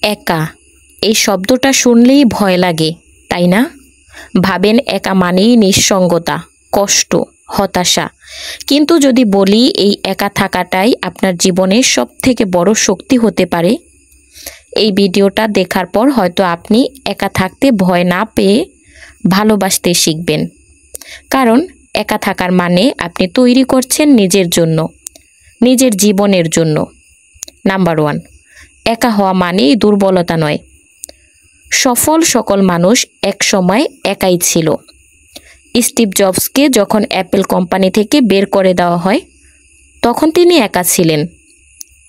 একা এই শব্দটা শুনলেই ভয় লাগে, তাই না? ভাবেন একা মানেই নিঃসঙ্গতা, কষ্ট, হতাশা। কিন্তু যদি বলি এই একা থাকাটাই আপনার জীবনের সবথেকে বড় শক্তি হতে পারে, এই ভিডিওটা দেখার পর হয়তো আপনি একা থাকতে ভয় না পেয়ে ভালোবাসতে শিখবেন। কারণ একা থাকার মানে আপনি তৈরি করছেন নিজের জন্য, নিজের জীবনের জন্য। নাম্বার 1, একা হওয়া মানেই দুর্বলতা নয়। সফল সকল মানুষ এক সময় একাই ছিল। স্টিভ জবসকে যখন অ্যাপেল কোম্পানি থেকে বের করে দেওয়া হয়, তখন তিনি একা ছিলেন।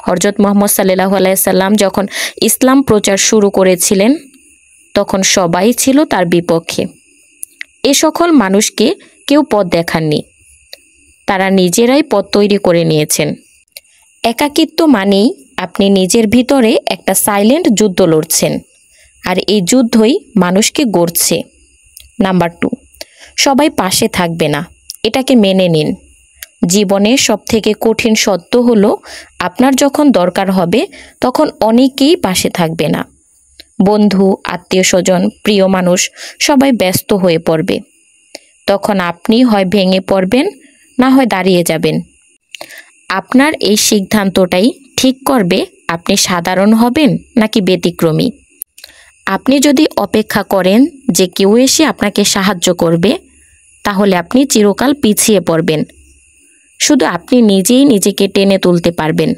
হযরত মুহাম্মদ সাল্লাল্লাহু আলাইহি সাল্লাম যখন ইসলাম প্রচার শুরু করেছিলেন, তখন সবাই ছিল তার বিপক্ষে। এ সকল মানুষকে কেউ পথ দেখাননি, তারা নিজেরাই পথ তৈরি করে নিয়েছেন। একাকিত্ব মানেই আপনি নিজের ভিতরে একটা সাইলেন্ট যুদ্ধ লড়ছেন, আর এই যুদ্ধই মানুষকে গড়ছে। নাম্বার 2, সবাই পাশে থাকবে না, এটাকে মেনে নিন। জীবনের সবথেকে কঠিন সত্য হলো আপনার যখন দরকার হবে তখন অনেকেই পাশে থাকবে না। বন্ধু, আত্মীয় স্বজন, প্রিয় মানুষ সবাই ব্যস্ত হয়ে পড়বে। তখন আপনি হয় ভেঙে পড়বেন, না হয় দাঁড়িয়ে যাবেন। আপনার এই সিদ্ধান্তটাই ঠিক করবে আপনি সাধারণ হবেন নাকি ব্যতিক্রমী। আপনি যদি অপেক্ষা করেন যে কেউ এসে আপনাকে সাহায্য করবে, তাহলে আপনি চিরকাল পিছিয়ে পড়বেন। শুধু আপনি নিজেই নিজেকে টেনে তুলতে পারবেন।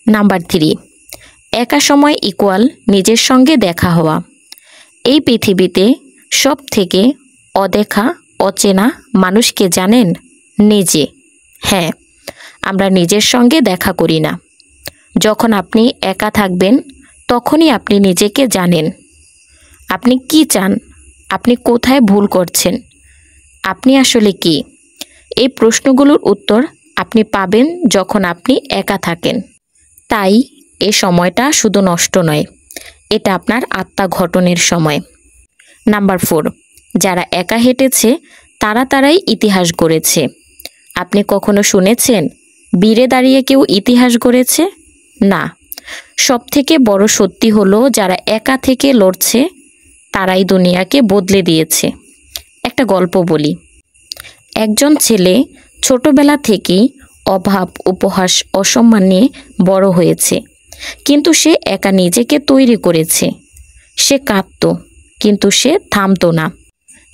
নাম্বার 3, একা সময় ইকুয়াল নিজের সঙ্গে দেখা হওয়া। এই পৃথিবীতে সব থেকে অদেখা, অচেনা মানুষকে জানেন? নিজে। হ্যাঁ, আমরা নিজের সঙ্গে দেখা করি না। যখন আপনি একা থাকবেন তখনই আপনি নিজেকে জানেন। আপনি কি চান? আপনি কোথায় ভুল করছেন? আপনি আসলে কি? এই প্রশ্নগুলোর উত্তর আপনি পাবেন যখন আপনি একা থাকেন। তাই এ সময়টা শুধু নষ্ট নয়, এটা আপনার আত্মা গঠনের সময়। নাম্বার 4, যারা একা হেঁটেছে তারাই ইতিহাস গড়েছে। আপনি কখনো শুনেছেন বীরে দাঁড়িয়ে কেউ ইতিহাস গড়েছে? না। সবথেকে বড় সত্যি হলো যারা একা থেকে লড়ছে তারাই দুনিয়াকে বদলে দিয়েছে। একটা গল্প বলি। একজন ছেলে ছোটবেলা থেকেই অভাব, উপহাস, অসম্মান নিয়ে বড় হয়েছে, কিন্তু সে একা নিজেকে তৈরি করেছে। সে কাঁদতো, কিন্তু সে থামতো না।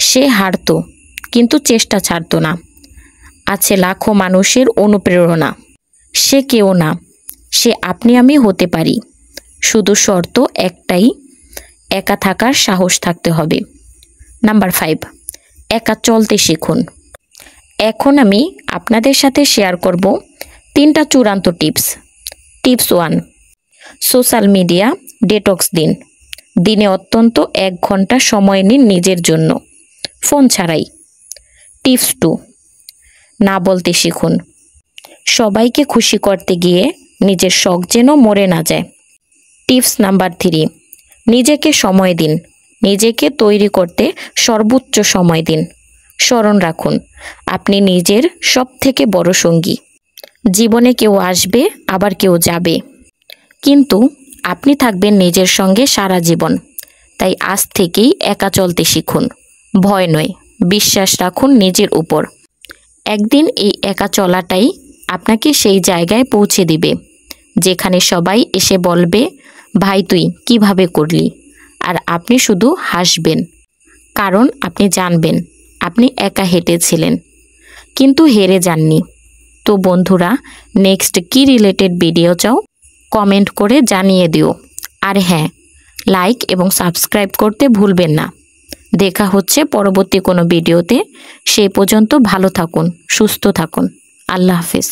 সে হারতো, কিন্তু চেষ্টা ছাড়তো না। আছে লাখো মানুষের অনুপ্রেরণা। সে কেউ না, সে আপনি আমি হতে পারি। শুধু শর্ত একটাই, একা থাকার সাহস থাকতে হবে। নাম্বার 5, একা চলতে শিখুন। এখন আমি আপনাদের সাথে শেয়ার করব 3টা চূড়ান্ত tips. Tips 1, social media detox দিন। দিনে অন্তত 1 ঘন্টা সময় নিন নিজের জন্য, ফোন ছাড়াই। টিপস 2, না বলতে শিখুন। সবাইকে খুশি করতে গিয়ে নিজের শখ যেন মরে না যায়। টিপস নাম্বার 3, নিজেকে সময় দিন। নিজেকে তৈরি করতে সর্বোচ্চ সময় দিন। স্মরণ রাখুন, আপনি নিজের সবথেকে বড় সঙ্গী। জীবনে কেউ আসবে, আবার কেউ যাবে, কিন্তু আপনি থাকবেন নিজের সঙ্গে সারা জীবন। তাই আজ থেকেই একা চলতে শিখুন। ভয় নয়, বিশ্বাস রাখুন নিজের উপর। একদিন এই একা চলাটাই আপনাকে সেই জায়গায় পৌঁছে দিবে যেখানে সবাই এসে বলবে, ভাই তুই কিভাবে করলি? আর আপনি শুধু হাসবেন, কারণ আপনি জানবেন আপনি একা হেঁটেছিলেন, কিন্তু হেরে যাননি। তো বন্ধুরা, নেক্সট কি রিলেটেড ভিডিও চাও কমেন্ট করে জানিয়ে দিও। আর হ্যাঁ, লাইক এবং সাবস্ক্রাইব করতে ভুলবেন না। দেখা হচ্ছে পরবর্তী কোনো ভিডিওতে। সেই পর্যন্ত ভালো থাকুন, সুস্থ থাকুন। আল্লাহ হাফেজ।